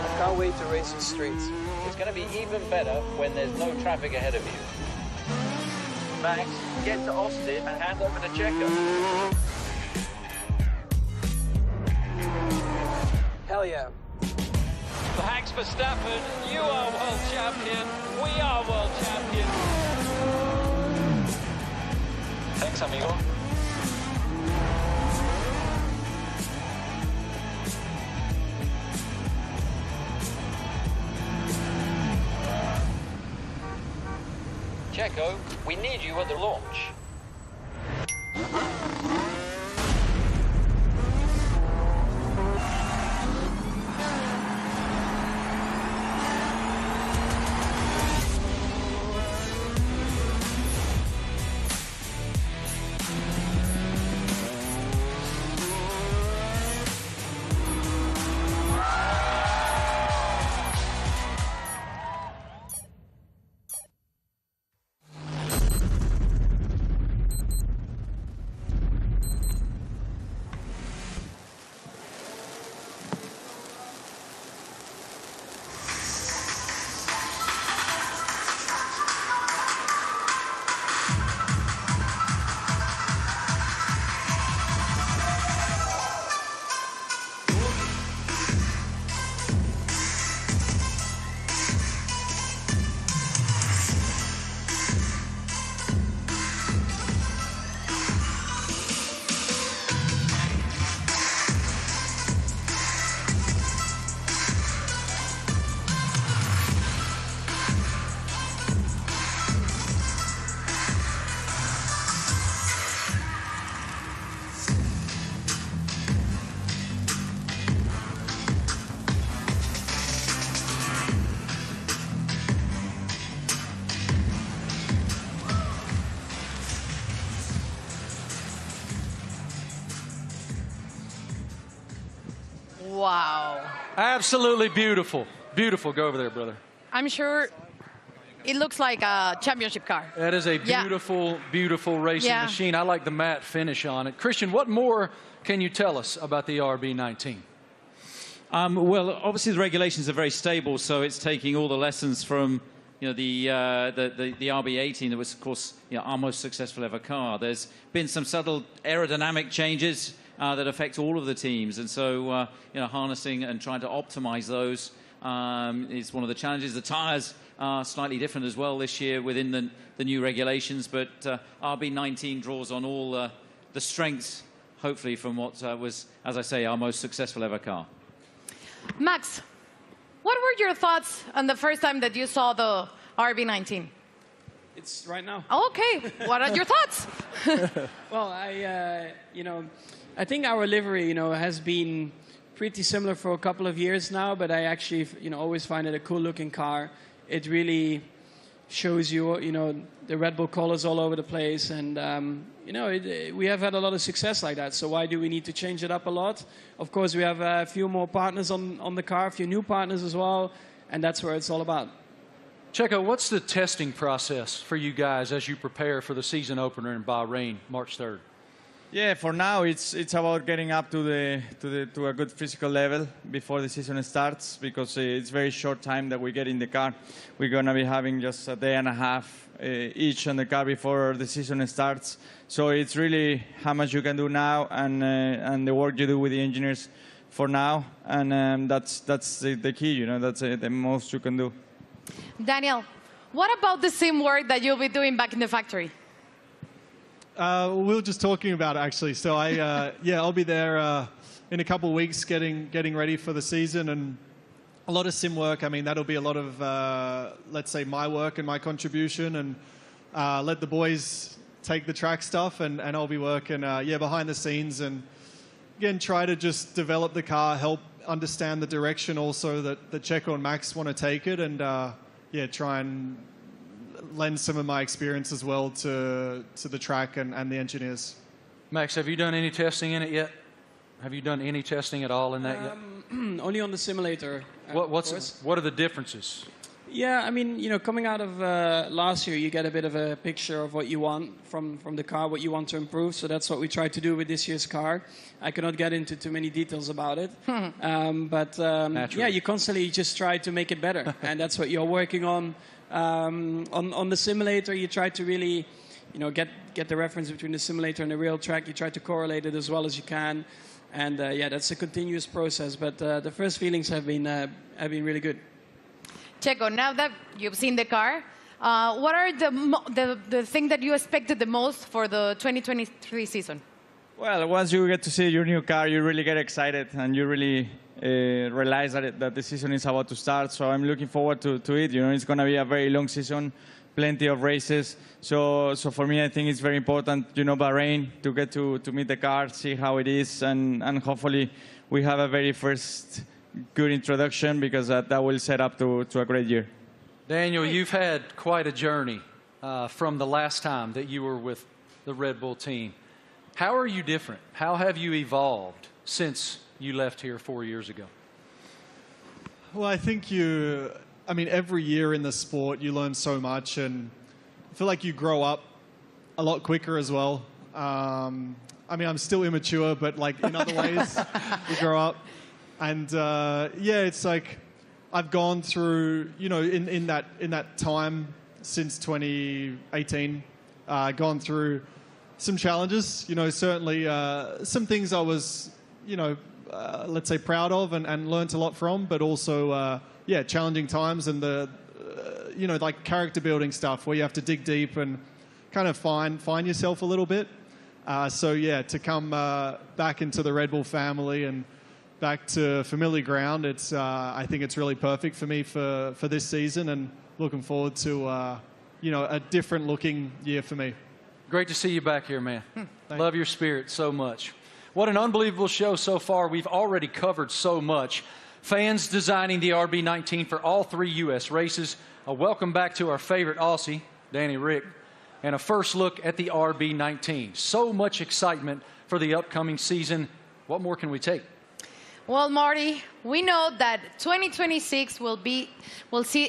I can't wait to race the streets. It's going to be even better when there's no traffic ahead of you. Max, get to Austin and hand over the checker. Hell yeah. Max Verstappen, you are world champion. We are world champion. Thanks, amigo. Checo, we need you at the launch. Wow. Absolutely beautiful. Beautiful. Go over there, brother. I'm sure it looks like a championship car. That is a beautiful, beautiful racing machine. I like the matte finish on it. Christian, what more can you tell us about the RB19? Well, obviously the regulations are very stable, so it's taking all the lessons from the RB18 that was, of course, our most successful ever car. There's been some subtle aerodynamic changes that affect all of the teams, and so harnessing and trying to optimize those is one of the challenges. The tires are slightly different as well this year within the new regulations, but RB19 draws on all the strengths, hopefully, from what was, as I say, our most successful ever car. Max, what were your thoughts on the first time that you saw the RB19? It's right now. Okay, what are your thoughts? Well, I think our livery, has been pretty similar for a couple of years now, but I actually, always find it a cool-looking car. It really shows you, the Red Bull colors all over the place, and we have had a lot of success like that. So why do we need to change it up a lot? Of course, we have a few more partners on the car, a few new partners as well, and that's where it's all about. Checo, what's the testing process for you guys as you prepare for the season opener in Bahrain, March 3rd? Yeah, for now it's about getting up to a good physical level before the season starts, because it's very short time that we get in the car. We're gonna be having just a day and a half each on the car before the season starts. So it's really how much you can do now and the work you do with the engineers for now, and that's the key. That's the most you can do. Daniel, what about the sim work that you'll be doing back in the factory? We were just talking about it, actually. So I'll be there in a couple of weeks getting ready for the season, and a lot of sim work. I mean, that'll be a lot of, let's say, my work and my contribution, and let the boys take the track stuff, and I'll be working, behind the scenes, and again, try to just develop the car, help understand the direction also that Checo and Max want to take it, and try and lend some of my experience as well to the track and the engineers. Max, have you done any testing in it yet? Have you done any testing at all in that yet? Only on the simulator. What are the differences? Yeah, I mean, coming out of last year, you get a bit of a picture of what you want from the car, what you want to improve. So that's what we tried to do with this year's car. I cannot get into too many details about it. You constantly just try to make it better. And that's what you're working on. On the simulator, you try to really, get the reference between the simulator and the real track. You try to correlate it as well as you can. And that's a continuous process. But the first feelings have been really good. Checo, now that you've seen the car, what are the thing that you expected the most for the 2023 season? Well, once you get to see your new car, you really get excited, and you really realize that the season is about to start. So I'm looking forward to it. It's going to be a very long season, plenty of races. So for me, I think it's very important, you know, Bahrain, to get to meet the car, see how it is, and hopefully we have a very first good introduction, because that will set up to a great year. Daniel, you've had quite a journey from the last time that you were with the Red Bull team. How are you different? How have you evolved since you left here 4 years ago? Well, I think every year in the sport you learn so much, and I feel like you grow up a lot quicker as well. I'm still immature, but like in other ways, you grow up. And it's like I've gone through, in that time since 2018, gone through some challenges. Certainly some things I was, let's say proud of and learnt a lot from, but also challenging times, and the like character building stuff where you have to dig deep and kind of find yourself a little bit. To come back into the Red Bull family and back to familiar ground, I think it's really perfect for me for this season, and looking forward to a different looking year for me. Great to see you back here, man. Love your spirit so much. What an unbelievable show so far. We've already covered so much. Fans designing the RB19 for all 3 U.S. races. A welcome back to our favorite Aussie, Danny Rick, and a first look at the RB19. So much excitement for the upcoming season. What more can we take? Well, Marty, we know that 2026 will see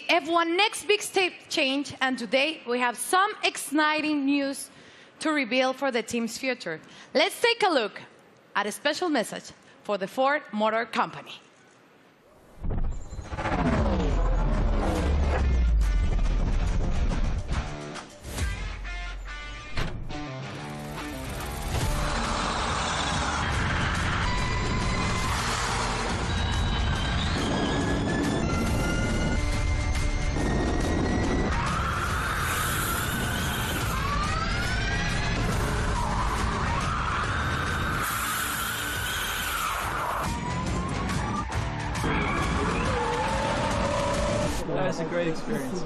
F1 next big step change, and today we have some exciting news to reveal for the team's future. Let's take a look at a special message for the Ford Motor Company. That's a great experience.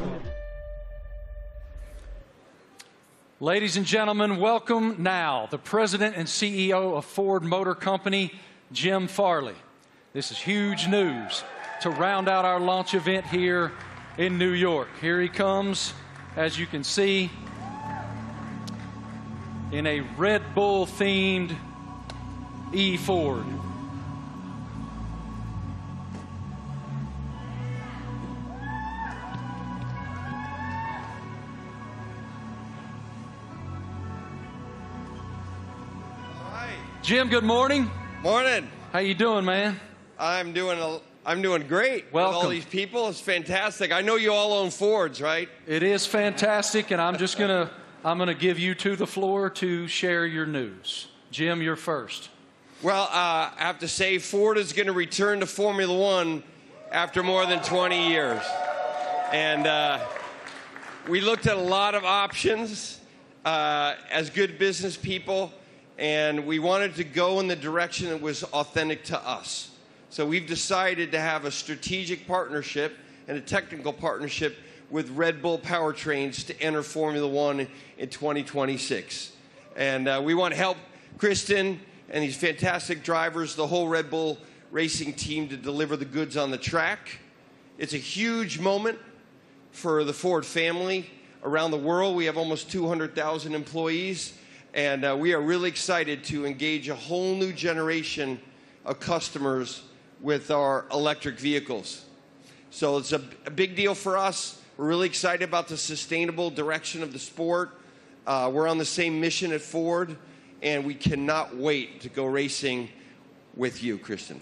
Ladies and gentlemen, welcome now the President and CEO of Ford Motor Company, Jim Farley. This is huge news to round out our launch event here in New York. Here he comes, as you can see, in a Red Bull-themed E-Ford. Jim, good morning. Morning. How you doing, man? I'm doing great. Welcome. With all these people, it's fantastic. I know you all own Fords, right? It is fantastic, and I'm gonna give you the floor to share your news. Jim, you're first. Well, I have to say, Ford is going to return to Formula One after more than 20 years, and we looked at a lot of options as good business people. And we wanted to go in the direction that was authentic to us. So we've decided to have a strategic partnership and a technical partnership with Red Bull Powertrains to enter Formula One in 2026. And we want to help Kristen and these fantastic drivers, the whole Red Bull racing team, to deliver the goods on the track. It's a huge moment for the Ford family around the world. We have almost 200,000 employees. And we are really excited to engage a whole new generation of customers with our electric vehicles. So it's a big deal for us. We're really excited about the sustainable direction of the sport. We're on the same mission at Ford, and we cannot wait to go racing with you, Kristen.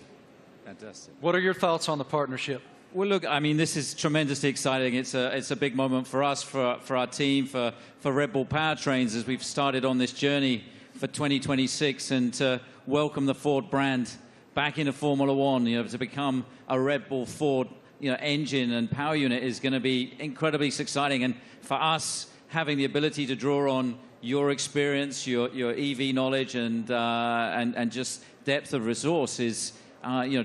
Fantastic. What are your thoughts on the partnership? Well, look, I mean, this is tremendously exciting. It's a big moment for us, for our team, for Red Bull Powertrains, as we've started on this journey for 2026, and to welcome the Ford brand back into Formula One. To become a Red Bull Ford, engine and power unit is going to be incredibly exciting. And for us, having the ability to draw on your experience, your EV knowledge, and just depth of resource is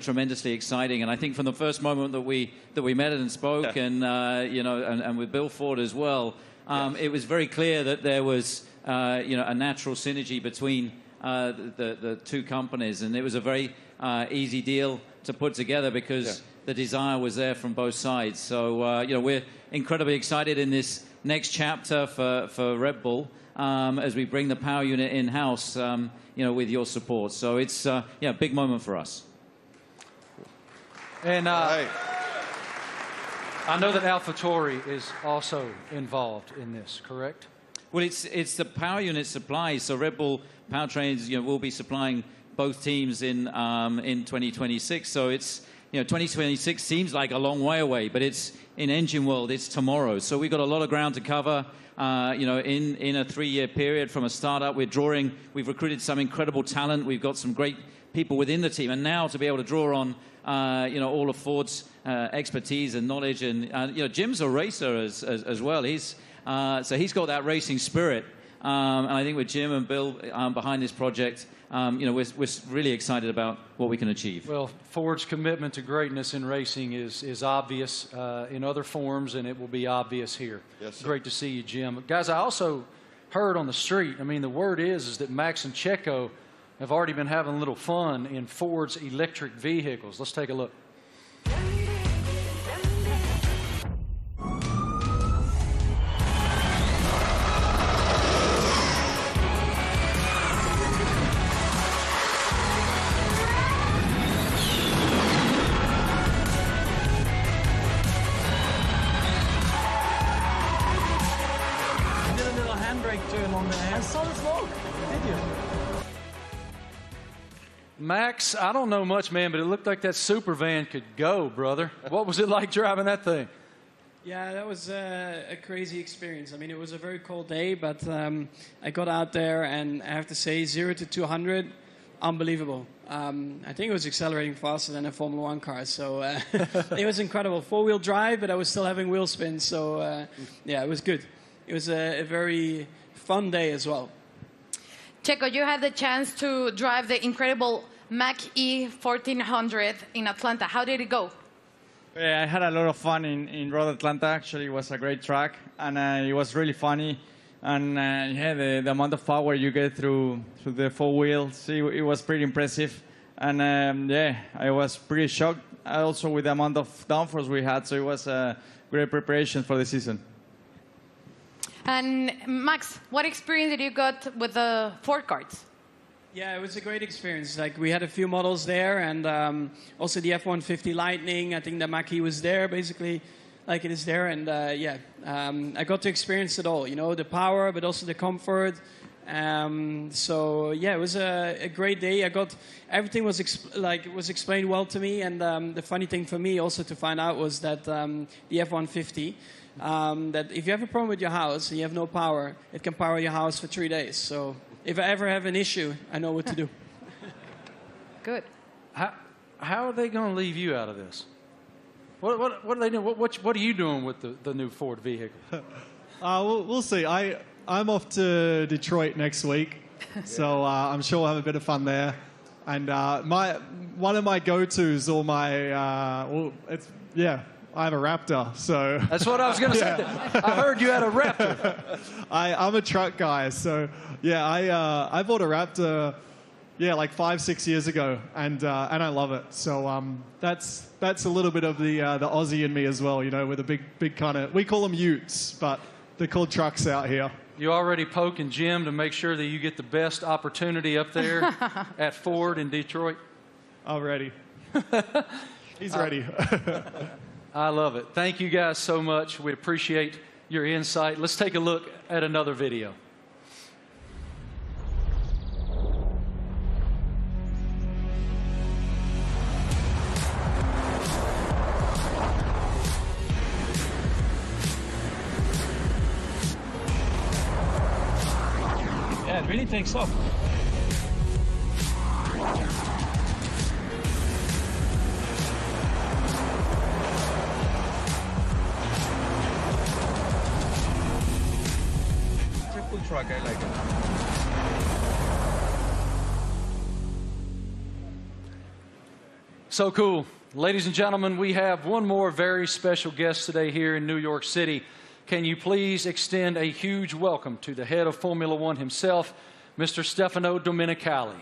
tremendously exciting. And I think from the first moment that we met and spoke, and with Bill Ford as well, it was very clear that there was a natural synergy between the two companies, and it was a very easy deal to put together because the desire was there from both sides. So we're incredibly excited in this next chapter for Red Bull as we bring the power unit in-house, with your support. So it's a big moment for us. And I know that AlphaTauri is also involved in this, correct? Well, it's the power unit supply. So Red Bull Powertrains, will be supplying both teams in 2026. So it's 2026 seems like a long way away, but it's in engine world. It's tomorrow. So we've got a lot of ground to cover. In a 3-year period from a startup, we've recruited some incredible talent. We've got some great people within the team, and now to be able to draw on all of Ford's expertise and knowledge, and Jim's a racer as well. He's got that racing spirit, and I think with Jim and Bill behind this project, we're really excited about what we can achieve. Well, Ford's commitment to greatness in racing is obvious in other forms, and it will be obvious here. Yes, sir. Great to see you, Jim. Guys, I also heard on the street, the word is that Max and Checo have already been having a little fun in Ford's electric vehicles. Let's take a look. Max, I don't know much, man, but it looked like that super van could go, brother. What was it like driving that thing? Yeah, that was a crazy experience. It was a very cold day, but I got out there, and I have to say, 0 to 200, unbelievable. I think it was accelerating faster than a Formula 1 car, so it was incredible. 4-wheel drive, but I was still having wheel spin, so it was good. It was a very fun day as well. Checo, you had the chance to drive the incredible Mach-E 1400 in Atlanta. How did it go? Yeah, I had a lot of fun in Road Atlanta. Actually, it was a great track, and it was really funny. And the amount of power you get through the 4 wheels, it was pretty impressive. And I was pretty shocked also with the amount of downforce we had. So it was a great preparation for the season. And Max, what experience did you got with the Ford cars? Yeah, it was a great experience. We had a few models there, and also the F-150 Lightning. I think the Mach-E was there, basically, like it is there. And I got to experience it all. The power, but also the comfort. So yeah, it was a great day. Everything was explained well to me. And the funny thing for me also to find out was that the F-150. That if you have a problem with your house and you have no power, it can power your house for 3 days. So if I ever have an issue, I know what to do. Good. How are they going to leave you out of this? What are they doing? What are you doing with the new Ford vehicle? We'll see. I'm off to Detroit next week, so I'm sure we'll have a bit of fun there. And one of my go-tos, or I have a Raptor, so... That's what I was going to say. I heard you had a Raptor. I'm a truck guy, so I bought a Raptor, like 5-6 years ago, and I love it. So that's a little bit of the Aussie in me as well, with a big kind of... We call them utes, but they're called trucks out here. You already poking Jim to make sure that you get the best opportunity up there at Ford in Detroit? I'm ready. He's ready. I love it. Thank you guys so much. We appreciate your insight. Let's take a look at another video. Yeah, it really takes off. Truck, I like it. So cool. Ladies and gentlemen, we have one more very special guest today here in New York City. can you please extend a huge welcome to the head of Formula One himself, Mr. Stefano Domenicali.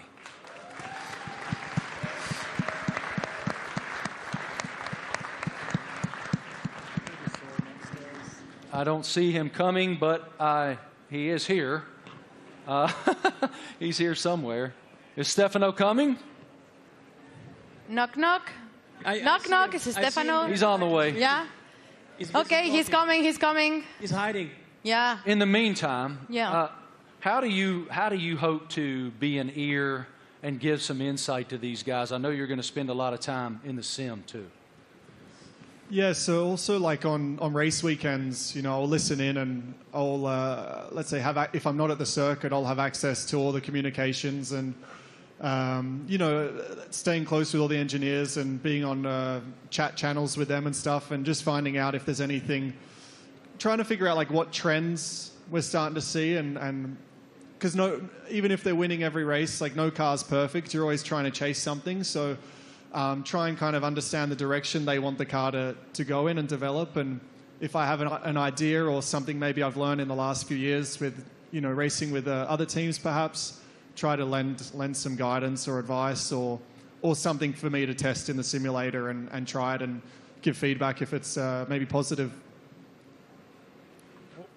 I don't see him coming, but he is here. He's here somewhere. Is Stefano coming? Knock, knock. Knock, knock. Is Stefano? He's on the way. Yeah? Okay, he's coming, he's coming. He's hiding. Yeah. In the meantime, Yeah. how do you hope to be an ear and give some insight to these guys? I know you're going to spend a lot of time in the sim, too. Yeah, so also like on race weekends, you know, I'll listen in and I'll, let's say, if I'm not at the circuit, I'll have access to all the communications and, you know, staying close with all the engineers and being on chat channels with them and stuff and just finding out if there's anything, trying to figure out like what trends we're starting to see and because even if they're winning every race, like no car's perfect, you're always trying to chase something, so try and kind of understand the direction they want the car to go in and develop. And if I have an idea or something maybe I've learned in the last few years with, you know, racing with other teams perhaps, try to lend some guidance or advice or something for me to test in the simulator and try it and give feedback if it's maybe positive.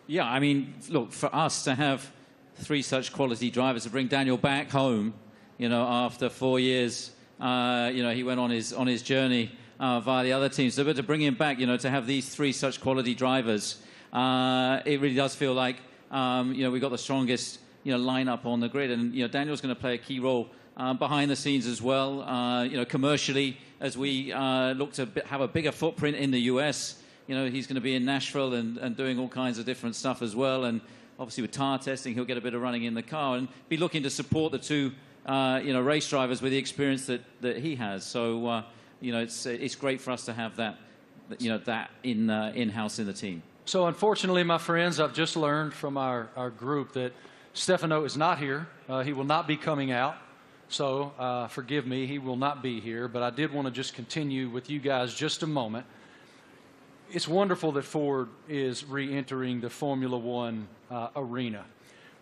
Yeah, I mean, look, for us to have 3 such quality drivers, to bring Daniel back home, you know, after 4 years, you know, he went on his journey via the other teams. So, but to bring him back, you know, to have these 3 such quality drivers, it really does feel like, you know, we've got the strongest, you know, lineup on the grid. And, you know, Daniel's going to play a key role behind the scenes as well, you know, commercially, as we look to have a bigger footprint in the US. You know, he's going to be in Nashville and doing all kinds of different stuff as well. And obviously with tire testing, he'll get a bit of running in the car and be looking to support the 2, you know, race drivers with the experience that he has. So, you know, it's great for us to have that, you know, that in-house in the team. So unfortunately, my friends, I've just learned from our group that Stefano is not here. He will not be coming out. So forgive me, he will not be here. But I did want to just continue with you guys just a moment. It's wonderful that Ford is re-entering the Formula One arena.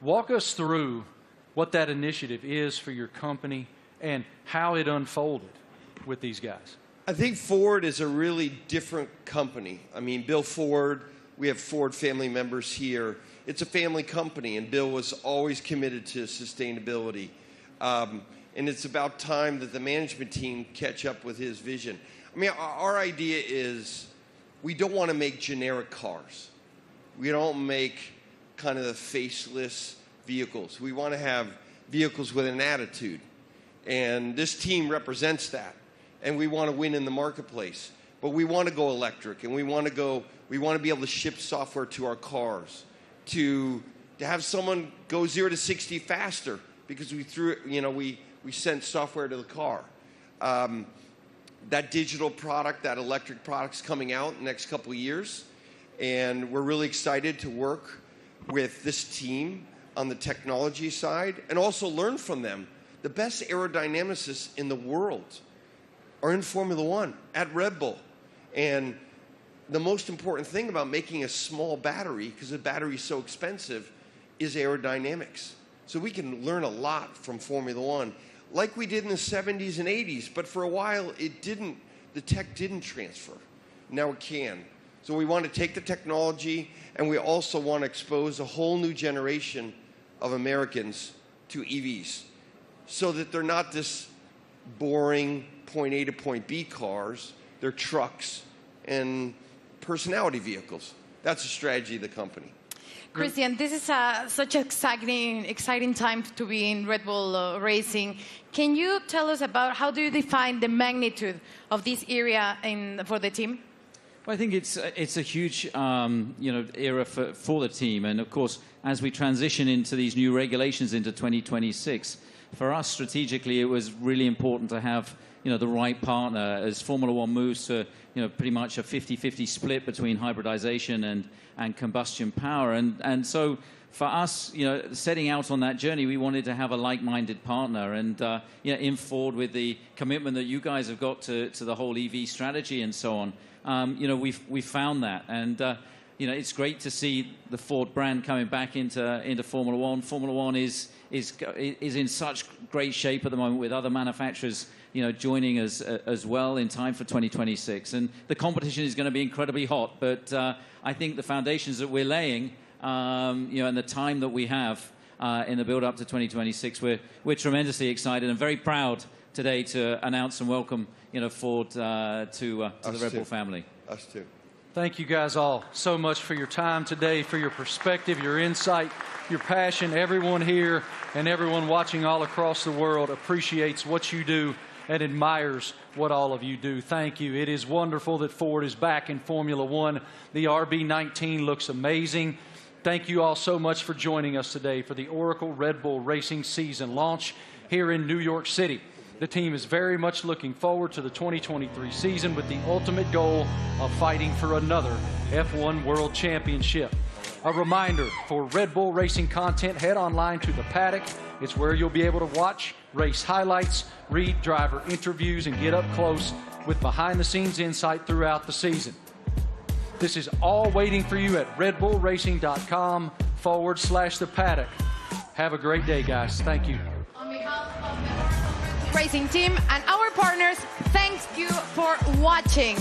Walk us through what that initiative is for your company and how it unfolded with these guys. I think Ford is a really different company. I mean, Bill Ford, we have Ford family members here. It's a family company, and Bill was always committed to sustainability. And it's about time that the management team catch up with his vision. I mean, our idea is we don't want to make generic cars. We don't make kind of the faceless vehicles. We want to have vehicles with an attitude. And this team represents that. And we want to win in the marketplace. But we want to go electric, and we want to be able to ship software to our cars, to have someone go 0 to 60 faster because we sent software to the car. That digital product, that electric product's coming out in the next couple of years, and we're really excited to work with this team on the technology side and also learn from them. The best aerodynamicists in the world are in Formula One at Red Bull. And the most important thing about making a small battery, because the battery is so expensive, is aerodynamics. So we can learn a lot from Formula One, like we did in the 70s and 80s, but for a while the tech didn't transfer. Now it can. So we want to take the technology, and we also want to expose a whole new generation of Americans to EVs so that they're not this boring point A to point B cars, they're trucks and personality vehicles. That's the strategy of the company. Christian, this is such an exciting time to be in Red Bull racing. Can you tell us about how do you define the magnitude of this area for the team? Well, I think it's a huge you know, era for the team, and of course, as we transition into these new regulations into 2026, for us strategically, it was really important to have, you know, the right partner as Formula One moves to, you know, pretty much a 50-50 split between hybridization and combustion power. And so for us, you know, setting out on that journey, we wanted to have a like-minded partner. And, you know, in Ford, with the commitment that you guys have got to the whole EV strategy and so on, you know, we found that. And it's great to see the Ford brand coming back into Formula One. Formula One is in such great shape at the moment, with other manufacturers joining us as well in time for 2026. And the competition is going to be incredibly hot. But I think the foundations that we're laying, and the time that we have in the build-up to 2026, we're tremendously excited and very proud today to announce and welcome Ford to the Red Bull family. Us too. Thank you guys all so much for your time today, for your perspective, your insight, your passion. Everyone here and everyone watching all across the world appreciates what you do and admires what all of you do. Thank you. It is wonderful that Ford is back in Formula One. The RB19 looks amazing. Thank you all so much for joining us today for the Oracle Red Bull Racing season launch here in New York City. The team is very much looking forward to the 2023 season with the ultimate goal of fighting for another F1 World Championship. A reminder, for Red Bull Racing content, head online to The Paddock. It's where you'll be able to watch race highlights, read driver interviews, and get up close with behind-the-scenes insight throughout the season. This is all waiting for you at redbullracing.com/The Paddock. Have a great day, guys. Thank you. On behalf of the Racing team and our partners, thank you for watching.